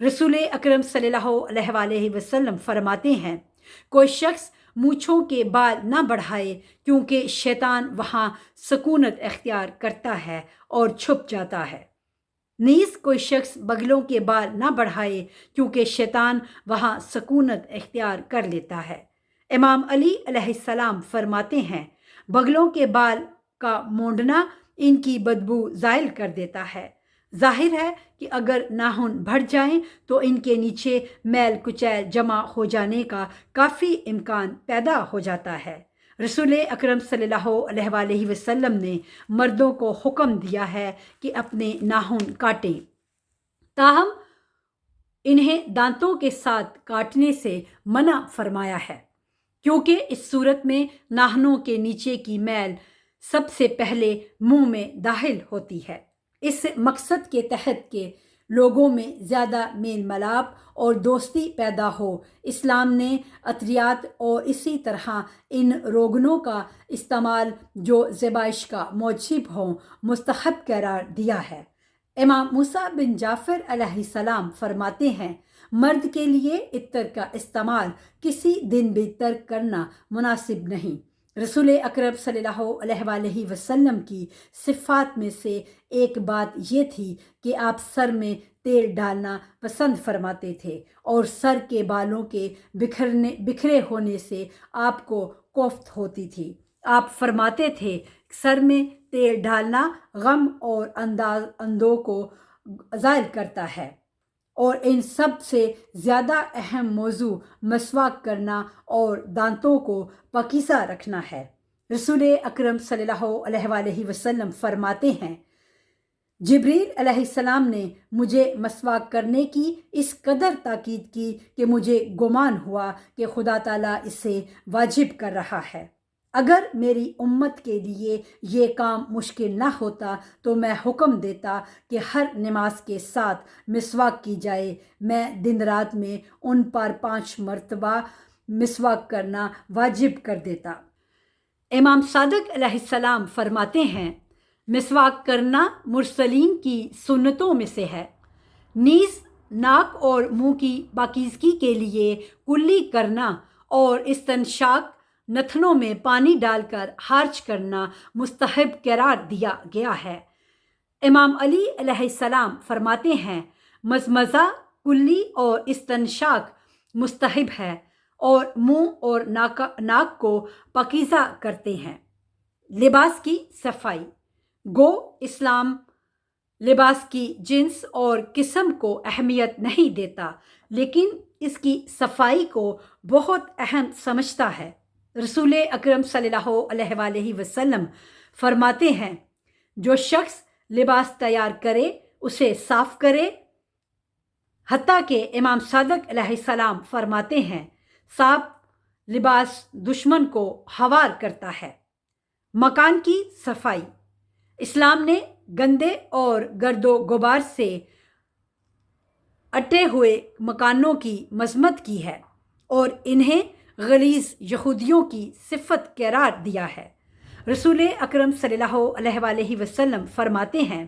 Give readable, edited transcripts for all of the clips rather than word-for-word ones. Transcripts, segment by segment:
رسول اکرم صلی اللہ علیہ وسلم فرماتے ہیں، کوئی شخص مونچھوں کے بال نہ بڑھائے کیونکہ شیطان وہاں سکونت اختیار کرتا ہے اور چھپ جاتا ہے۔ نیز کوئی شخص بغلوں کے بال نہ بڑھائے کیونکہ شیطان وہاں سکونت اختیار کر لیتا ہے۔ امام علی علیہ السلام فرماتے ہیں، بغلوں کے بال کا مونڈنا ان کی بدبو زائل کر دیتا ہے۔ ظاہر ہے کہ اگر ناخن بڑھ جائیں تو ان کے نیچے میل کچیل جمع ہو جانے کا کافی امکان پیدا ہو جاتا ہے۔ رسول اکرم صلی اللہ علیہ وسلم نے مردوں کو حکم دیا ہے کہ اپنے ناخن کاٹیں، تاہم انہیں دانتوں کے ساتھ کاٹنے سے منع فرمایا ہے، کیونکہ اس صورت میں ناخنوں کے نیچے کی میل سب سے پہلے منہ میں داخل ہوتی ہے۔ اس مقصد کے تحت کہ لوگوں میں زیادہ میل ملاپ اور دوستی پیدا ہو، اسلام نے عطریات اور اسی طرح ان روغنوں کا استعمال جو ذبائش کا موجب ہوں مستحب قرار دیا ہے۔ امام موسیٰ بن جعفر علیہ السلام فرماتے ہیں، مرد کے لیے عطر کا استعمال کسی دن بھی ترک کرنا مناسب نہیں۔ رسول اکرم صلی اللہ علیہ وسلم کی صفات میں سے ایک بات یہ تھی کہ آپ سر میں تیل ڈالنا پسند فرماتے تھے اور سر کے بالوں کے بکھرے ہونے سے آپ کو کوفت ہوتی تھی۔ آپ فرماتے تھے، سر میں تیل ڈالنا غم اور اندوہ کو زائل کرتا ہے، اور ان سب سے زیادہ اہم موضوع مسواک کرنا اور دانتوں کو پاکیزہ رکھنا ہے۔ رسول اکرم صلی اللہ علیہ وسلم فرماتے ہیں، جبریل علیہ السلام نے مجھے مسواک کرنے کی اس قدر تاکید کی کہ مجھے گمان ہوا کہ خدا تعالیٰ اسے واجب کر رہا ہے۔ اگر میری امت کے لیے یہ کام مشکل نہ ہوتا تو میں حکم دیتا کہ ہر نماز کے ساتھ مسواک کی جائے۔ میں دن رات میں ان پر 5 مرتبہ مسواک کرنا واجب کر دیتا۔ امام صادق علیہ السلام فرماتے ہیں، مسواک کرنا مرسلین کی سنتوں میں سے ہے۔ نیز ناک اور منہ کی پاکیزگی کے لیے کلی کرنا اور استنشاق نتنوں میں پانی ڈال کر خارج کرنا مستحب قرار دیا گیا ہے۔ امام علی علیہ السلام فرماتے ہیں، مزمزہ، کلی اور استنشاق مستحب ہے اور منہ اور ناک کو پاکیزہ کرتے ہیں۔ لباس کی صفائی۔ گو اسلام لباس کی جنس اور قسم کو اہمیت نہیں دیتا، لیکن اس کی صفائی کو بہت اہم سمجھتا ہے۔ رسول اکرم صلی اللہ علیہ وسلم فرماتے ہیں، جو شخص لباس تیار کرے اسے صاف کرے، حتیٰ کہ امام صادق علیہ السلام فرماتے ہیں، صاف لباس دشمن کو ہوار کرتا ہے۔ مکان کی صفائی۔ اسلام نے گندے اور گرد و غبار سے اٹے ہوئے مکانوں کی مذمت کی ہے اور انہیں غلیظ یہودیوں کی صفت قرار دیا ہے۔ رسول اکرم صلی اللہ علیہ وسلم فرماتے ہیں،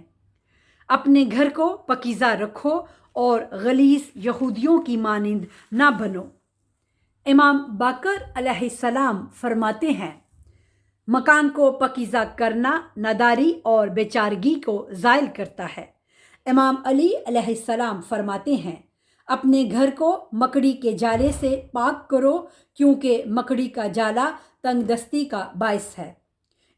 اپنے گھر کو پاکیزہ رکھو اور غلیظ یہودیوں کی مانند نہ بنو۔ امام باقر علیہ السلام فرماتے ہیں، مکان کو پاکیزہ کرنا ناداری اور بیچارگی کو زائل کرتا ہے۔ امام علی علیہ السلام فرماتے ہیں، اپنے گھر کو مکڑی کے جالے سے پاک کرو کیونکہ مکڑی کا جالا تنگ دستی کا باعث ہے۔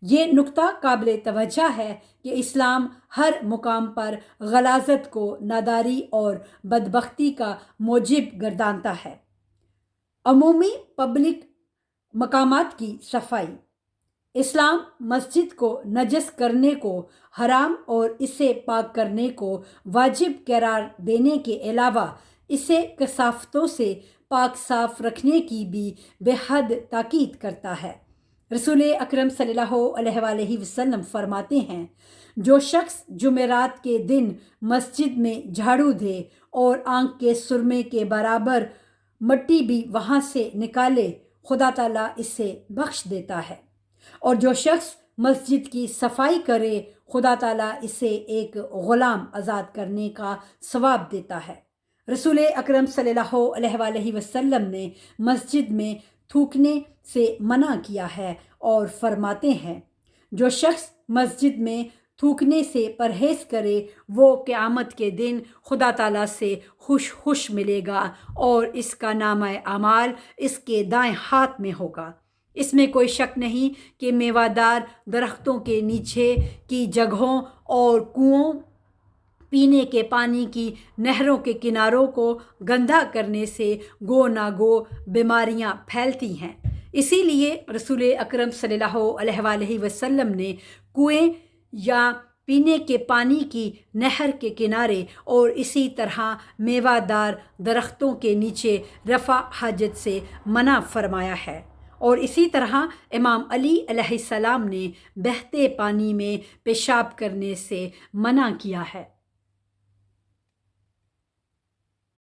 یہ نکتہ قابل توجہ ہے کہ اسلام ہر مقام پر غلاظت کو ناداری اور بدبختی کا موجب گردانتا ہے۔ عمومی پبلک مقامات کی صفائی۔ اسلام مسجد کو نجس کرنے کو حرام اور اسے پاک کرنے کو واجب قرار دینے کے علاوہ اسے کثافتوں سے پاک صاف رکھنے کی بھی بے حد تاکید کرتا ہے۔ رسول اکرم صلی اللہ علیہ وسلم فرماتے ہیں، جو شخص جمعرات کے دن مسجد میں جھاڑو دے اور آنکھ کے سرمے کے برابر مٹی بھی وہاں سے نکالے، خدا تعالیٰ اسے بخش دیتا ہے، اور جو شخص مسجد کی صفائی کرے خدا تعالیٰ اسے ایک غلام آزاد کرنے کا ثواب دیتا ہے۔ رسول اکرم صلی اللہ علیہ وآلہ وسلم نے مسجد میں تھوکنے سے منع کیا ہے اور فرماتے ہیں جو شخص مسجد میں تھوکنے سے پرہیز کرے وہ قیامت کے دن خدا تعالیٰ سے خوش خوش ملے گا اور اس کا نامہ اعمال اس کے دائیں ہاتھ میں ہوگا۔ اس میں کوئی شک نہیں کہ میوہ دار درختوں کے نیچے کی جگہوں اور کنوؤں، پینے کے پانی کی نہروں کے کناروں کو گندہ کرنے سے گو نہ گو بیماریاں پھیلتی ہیں۔ اسی لیے رسول اکرم صلی اللہ علیہ وآلہ وسلم نے کنویں یا پینے کے پانی کی نہر کے کنارے اور اسی طرح میوہ دار درختوں کے نیچے رفع حاجت سے منع فرمایا ہے، اور اسی طرح امام علی علیہ السلام نے بہتے پانی میں پیشاب کرنے سے منع کیا ہے۔